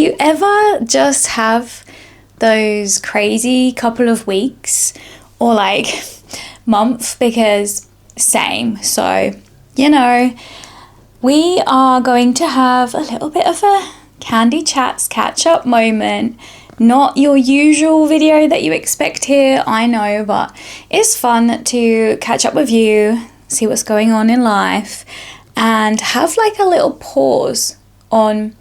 you ever just have those crazy couple of weeks or like month? Because same. So, you know, we are going to have a little bit of a Candy Chats catch-up moment. Not your usual video that you expect here, I know, but it's fun to catch up with you, see what's going on in life, and have like a little pause on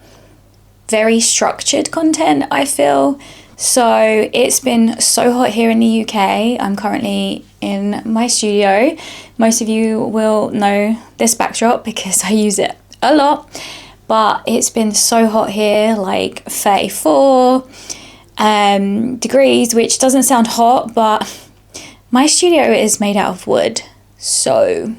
very structured content, I feel. So it's been so hot here in the UK. I'm currently in my studio. Most of you will know this backdrop because I use it a lot, but it's been so hot here, like 34 degrees, which doesn't sound hot, but my studio is made out of wood, so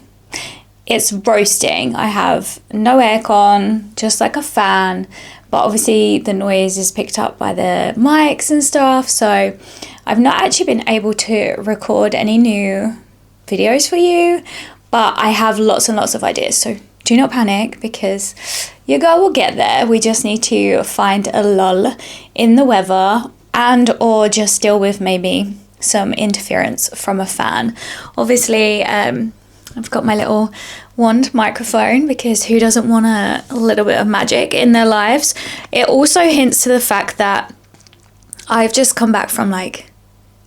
it's roasting. I have no aircon, just like a fan, but obviously the noise is picked up by the mics and stuff, so I've not actually been able to record any new videos for you, but I have lots and lots of ideas, so do not panic because your girl will get there. We just need to find a lull in the weather and or just deal with maybe some interference from a fan. Obviously, I've got my little wand microphone because who doesn't want a little bit of magic in their lives? It also hints to the fact that I've just come back from like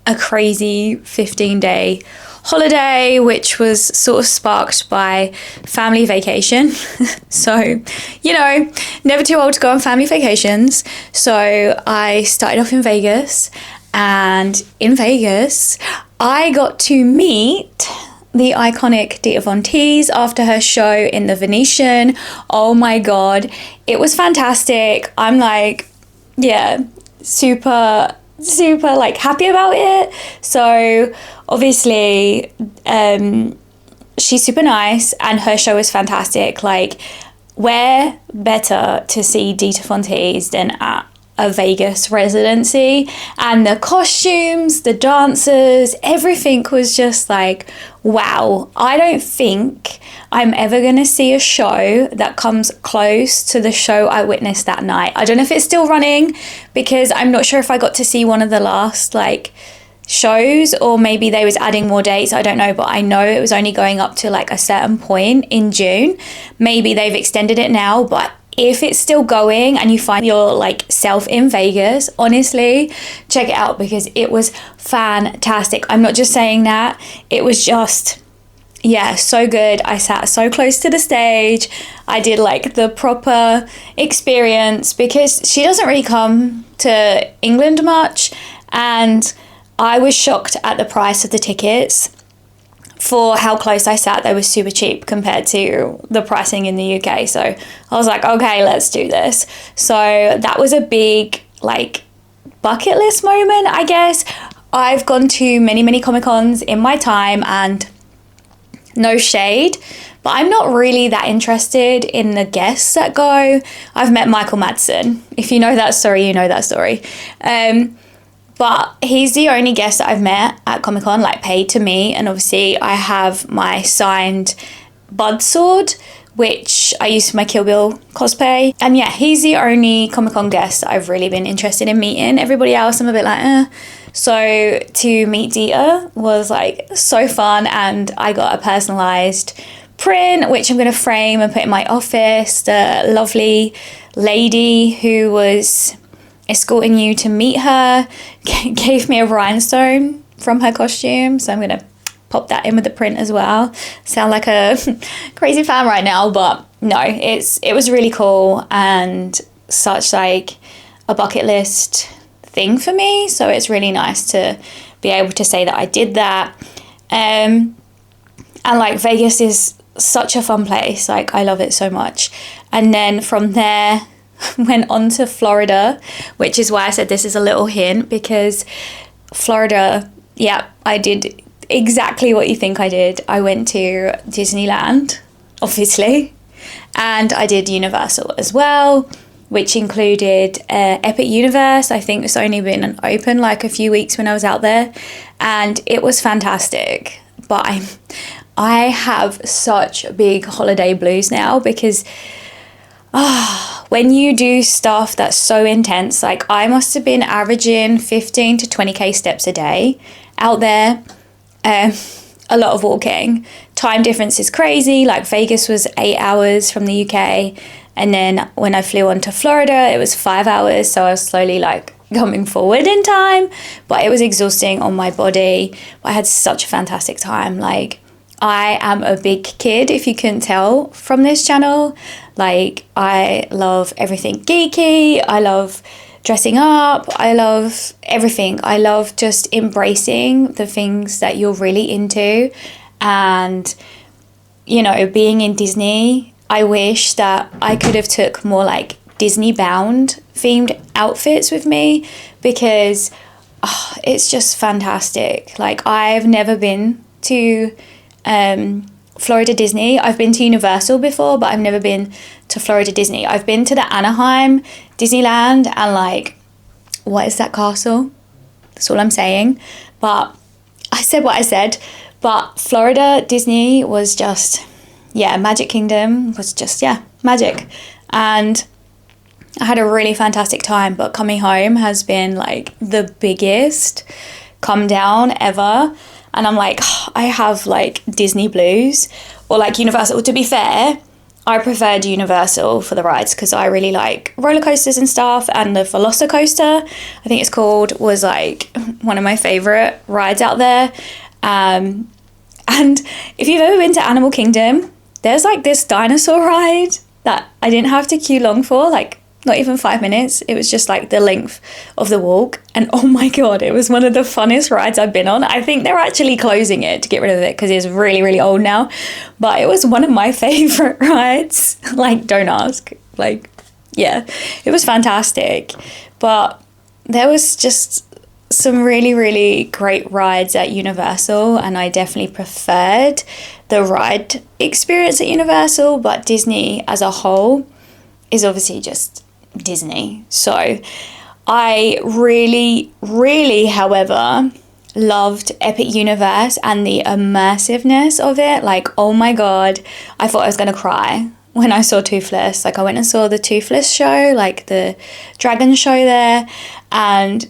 a crazy 15-day holiday, which was sort of sparked by family vacation. So, you know, never too old to go on family vacations. So I started off in Vegas, and in Vegas, I got to meet the iconic Dita Von Teese after her show in the Venetian. Oh my God, it was fantastic. I'm like, yeah, super like happy about it. So obviously she's super nice and her show is fantastic. Like, where better to see Dita Von Teese than at a Vegas residency? And the costumes, the dancers, everything was just like, wow. I don't think I'm ever gonna see a show that comes close to the show I witnessed that night. I don't know if it's still running because I'm not sure if I got to see one of the last like shows, or maybe they was adding more dates, I don't know, but I know it was only going up to like a certain point in June. Maybe they've extended it now, but if it's still going and you find your like self in Vegas, honestly, check it out because it was fantastic. I'm not just saying that, it was just, yeah, so good. I sat so close to the stage. I did like the proper experience because she doesn't really come to England much, and I was shocked at the price of the tickets. For how close I sat, they were super cheap compared to the pricing in the UK. So I was like, okay, let's do this. So that was a big like bucket list moment, I guess. I've gone to many Comic-Cons in my time, and no shade, but I'm not really that interested in the guests that go. I've met Michael Madsen. If you know that story, you know that story. But he's the only guest that I've met at Comic-Con, like paid to me. And obviously I have my signed Bud sword, which I use for my Kill Bill cosplay. And yeah, he's the only Comic-Con guest that I've really been interested in meeting. Everybody else, I'm a bit like, eh. So to meet Dita was like so fun, and I got a personalized print, which I'm going to frame and put in my office. The lovely lady who was escorting you to meet her gave me a rhinestone from her costume, so I'm gonna pop that in with the print as well. Sound like a crazy fan right now, but no, it was really cool and such like a bucket list thing for me, so it's really nice to be able to say that I did that. And like Vegas is such a fun place, like I love it so much. And then from there went on to Florida, which is why I said this is a little hint, because Florida, yeah, I did exactly what you think I did. I went to Disneyland, obviously, and I did Universal as well, which included Epic Universe. I think it's only been open like a few weeks when I was out there, and it was fantastic. But I have such big holiday blues now because when you do stuff that's so intense, like I must have been averaging 15 to 20k steps a day out there. A lot of walking. Time difference is crazy. Like Vegas was 8 hours from the UK, and then when I flew on to Florida, it was 5 hours. So I was slowly like coming forward in time, but it was exhausting on my body. I had such a fantastic time. Like, I am a big kid, if you couldn't tell from this channel. Like, I love everything geeky. I love dressing up. I love everything. I love just embracing the things that you're really into. And, you know, being in Disney, I wish that I could have took more like Disney bound themed outfits with me, because it's just fantastic. Like, I've never been to Florida Disney. I've been to Universal before, but I've never been to Florida Disney. I've been to the Anaheim Disneyland, and like, what is that castle? That's all I'm saying. But I said what I said. But Florida Disney was just, yeah, Magic Kingdom was just, yeah, magic. And I had a really fantastic time, but coming home has been like the biggest come down ever. And I'm like, I have like Disney blues, or like Universal. To be fair, I preferred Universal for the rides because I really like roller coasters and stuff. And the Velocicoaster, I think it's called, was like one of my favorite rides out there. And if you've ever been to Animal Kingdom, there's like this dinosaur ride that I didn't have to queue long for, like not even 5 minutes. It was just like the length of the walk. And oh my God, it was one of the funnest rides I've been on. I think they're actually closing it to get rid of it because it's really, really old now. But it was one of my favorite rides. Like, don't ask. Like, yeah, it was fantastic. But there was just some really, really great rides at Universal, and I definitely preferred the ride experience at Universal. But Disney as a whole is obviously just Disney. So I really, really, however, loved Epic Universe and the immersiveness of it. Like, oh my God, I thought I was going to cry when I saw Toothless. Like, I went and saw the Toothless show, like the dragon show there, and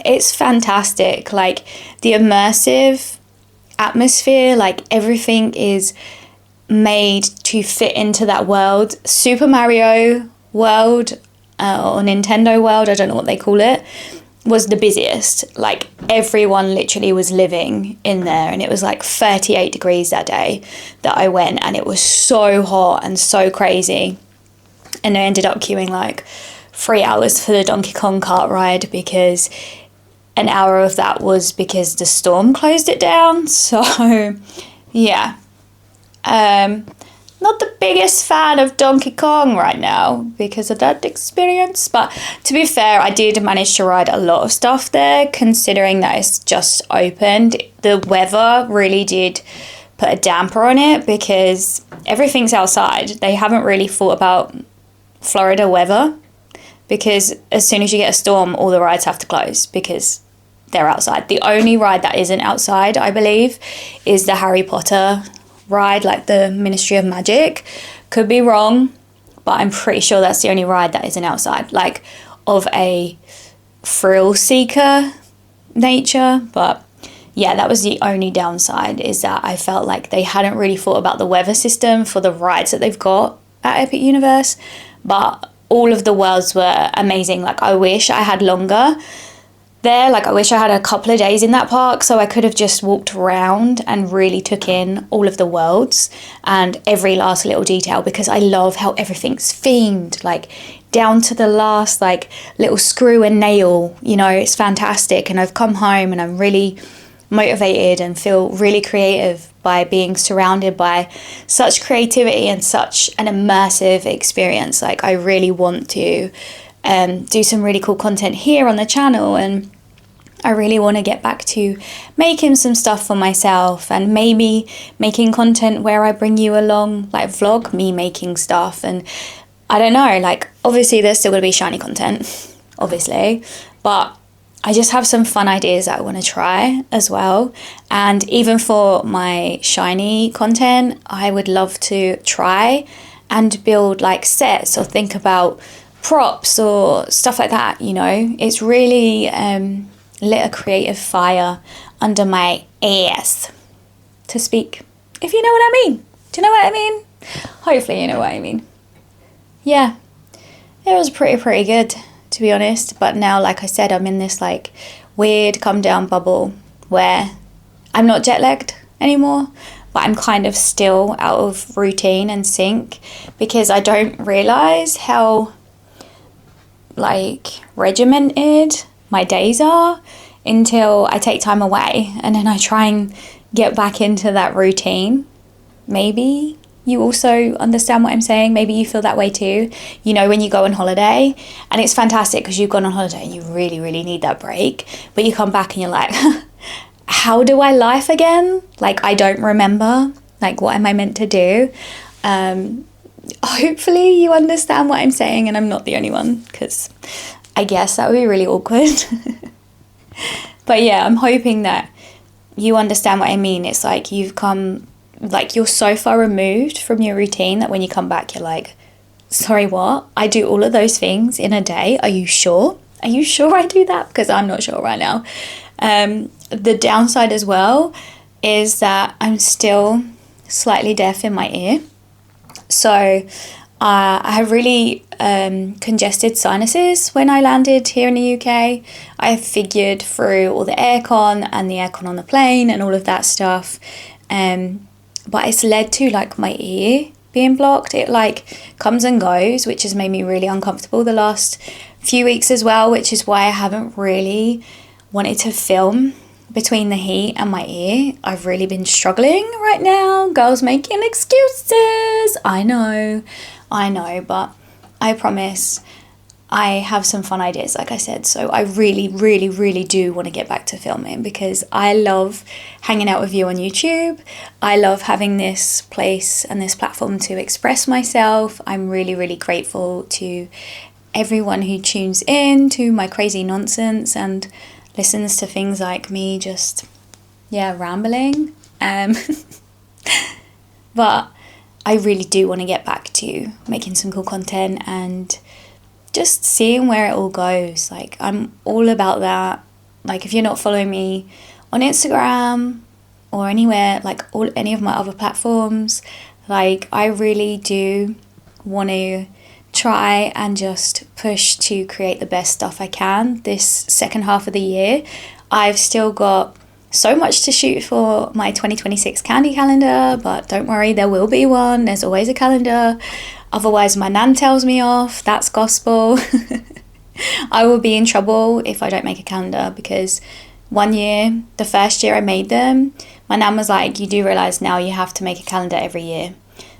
it's fantastic. Like, the immersive atmosphere, like everything is made to fit into that world. Super Mario World or Nintendo World, I don't know what they call it, was the busiest. Like, everyone literally was living in there, and it was like 38 degrees that day that I went, and it was so hot and so crazy. And I ended up queuing like 3 hours for the Donkey Kong kart ride, because an hour of that was because the storm closed it down. So yeah, not the biggest fan of Donkey Kong right now because of that experience. But to be fair, I did manage to ride a lot of stuff there, considering that it's just opened. The weather really did put a damper on it because everything's outside. They haven't really thought about Florida weather, because as soon as you get a storm, all the rides have to close because they're outside. The only ride that isn't outside, I believe, is the Harry Potter ride, like the Ministry of Magic. Could be wrong, but I'm pretty sure that's the only ride that isn't outside, like of a thrill seeker nature. But yeah, that was the only downside, is that I felt like they hadn't really thought about the weather system for the rides that they've got at Epic Universe. But all of the worlds were amazing. Like, I wish I had longer there. Like, I wish I had a couple of days in that park so I could have just walked around and really took in all of the worlds and every last little detail, because I love how everything's themed, like down to the last like little screw and nail, you know. It's fantastic. And I've come home and I'm really motivated and feel really creative by being surrounded by such creativity and such an immersive experience. Like, I really want to do some really cool content here on the channel, and I really want to get back to making some stuff for myself, and maybe making content where I bring you along, like vlog me making stuff. And I don't know, like, obviously there's still going to be shiny content, obviously, but I just have some fun ideas that I want to try as well. And even for my shiny content, I would love to try and build like sets or think about props or stuff like that, you know. It's really lit a creative fire under my ass, to speak, if you know what I mean. Do you know what I mean? Hopefully you know what I mean. Yeah, it was pretty good, to be honest. But now, like I said, I'm in this like weird come down bubble where I'm not jet lagged anymore, but I'm kind of still out of routine and sync, because I don't realise how like regimented my days are until I take time away, and then I try and get back into that routine. Maybe you also understand what I'm saying. Maybe you feel that way too. You know, when you go on holiday, and it's fantastic because you've gone on holiday and you really need that break, but you come back and you're like, how do I life again? Like, I don't remember. Like, what am I meant to do? Hopefully you understand what I'm saying and I'm not the only one, because I guess that would be really awkward. But yeah, I'm hoping that you understand what I mean. It's like you've come, like you're so far removed from your routine that when you come back, you're like, sorry, what? I do all of those things in a day. Are you sure? Are you sure I do that? Because I'm not sure right now. The downside as well is that I'm still slightly deaf in my ear. So I have really congested sinuses when I landed here in the UK. I figured through all the aircon and the aircon on the plane and all of that stuff. But it's led to like my ear being blocked. It like comes and goes, which has made me really uncomfortable the last few weeks as well, which is why I haven't really wanted to film between the heat and my ear. I've really been struggling right now. Girls making excuses. I know, but I promise I have some fun ideas, like I said. So I really do want to get back to filming, because I love hanging out with you on YouTube. I love having this place and this platform to express myself. I'm really grateful to everyone who tunes in to my crazy nonsense and listens to things like me just, rambling. But I really do want to get back to making some cool content and just seeing where it all goes. Like, I'm all about that. Like, if you're not following me on Instagram or anywhere, like any of my other platforms, like, I really do want to try and just push to create the best stuff I can this second half of the year. I've still got so much to shoot for my 2026 candy calendar, but don't worry, there will be one. There's always a calendar. Otherwise my nan tells me off. That's gospel. I will be in trouble if I don't make a calendar, because one year, the first year I made them, my nan was like, you do realise now you have to make a calendar every year,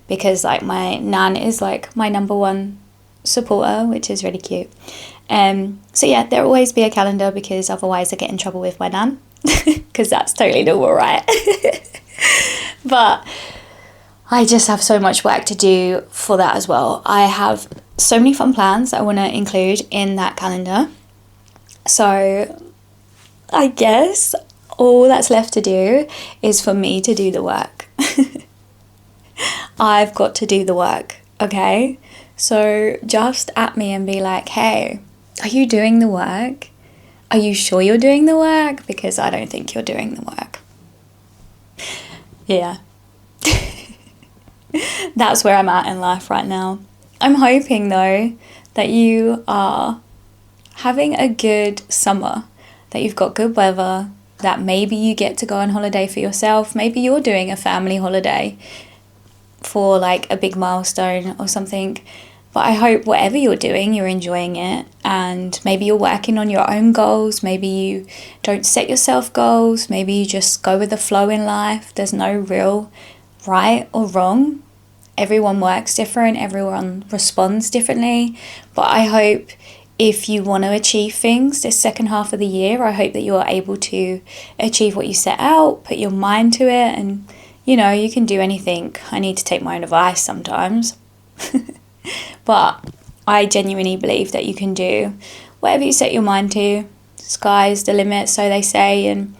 because like my nan is like my number one supporter, which is really cute. So yeah, there'll always be a calendar, because otherwise I get in trouble with my nan, because that's totally normal, right? But I just have so much work to do for that as well. I have so many fun plans that I want to include in that calendar. So I guess all that's left to do is for me to do the work. I've got to do the work, okay? So just at me and be like, hey, are you doing the work? Are you sure you're doing the work? Because I don't think you're doing the work. Yeah. That's where I'm at in life right now. I'm hoping though that you are having a good summer, that you've got good weather, that maybe you get to go on holiday for yourself. Maybe you're doing a family holiday for like a big milestone or something. But I hope whatever you're doing, you're enjoying it, and maybe you're working on your own goals. Maybe you don't set yourself goals. Maybe you just go with the flow in life. There's no real right or wrong. Everyone works different. Everyone responds differently. But I hope if you want to achieve things this second half of the year, I hope that you are able to achieve what you set out, put your mind to it, and you know, you can do anything. I need to take my own advice sometimes. But I genuinely believe that you can do whatever you set your mind to. Sky's the limit, so they say, and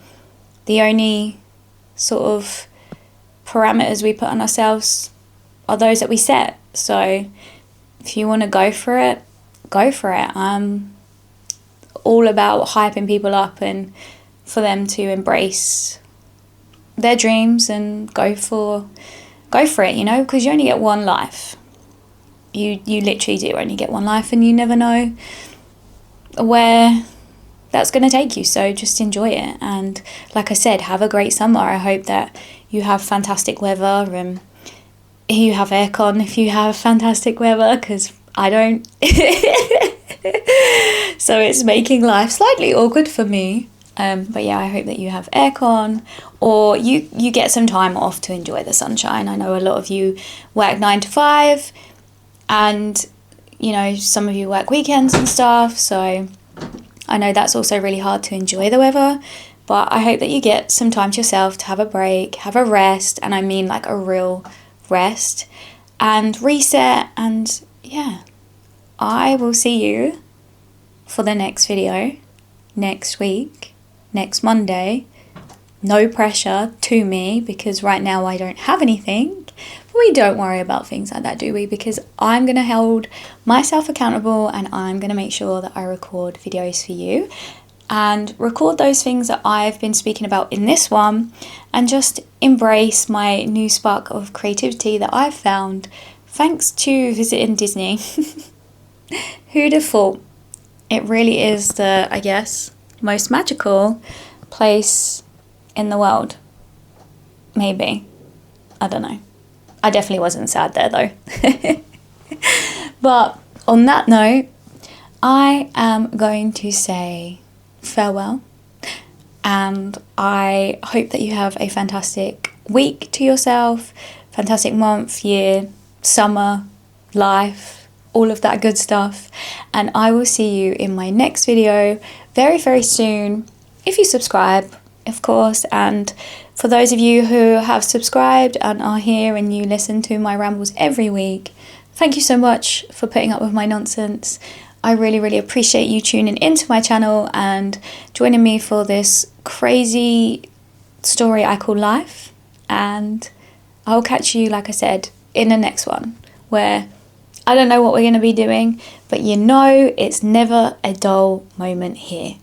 the only sort of parameters we put on ourselves are those that we set. So if you want to go for it, go for it. I'm all about hyping people up and for them to embrace their dreams and go for it, you know, because you only get one life. You literally do only get one life, and you never know where that's going to take you. So just enjoy it. And like I said, have a great summer. I hope that you have fantastic weather and you have aircon if you have fantastic weather, because I don't. So it's making life slightly awkward for me. But yeah, I hope that you have aircon, or you get some time off to enjoy the sunshine. I know a lot of you work 9 to 5, and you know, some of you work weekends and stuff, so I know that's also really hard to enjoy the weather. But I hope that you get some time to yourself, to have a break, have a rest, and I mean like a real rest, and reset. And yeah, I will see you for the next video next week, next Monday. No pressure to me, because right now I don't have anything. But we don't worry about things like that, do we? Because I'm going to hold myself accountable, and I'm going to make sure that I record videos for you and record those things that I've been speaking about in this one, and just embrace my new spark of creativity that I've found thanks to visiting Disney. Who'd have thought? It really is the, I guess, most magical place in the world. Maybe. I don't know. I definitely wasn't sad there though. But on that note, I am going to say farewell, and I hope that you have a fantastic week to yourself, fantastic month, year, summer, life, all of that good stuff. And I will see you in my next video very, very soon, if you subscribe, of course. And for those of you who have subscribed and are here and you listen to my rambles every week, thank you so much for putting up with my nonsense. I really, really appreciate you tuning into my channel and joining me for this crazy story I call life. And I'll catch you, like I said, in the next one, where I don't know what we're going to be doing, but you know it's never a dull moment here.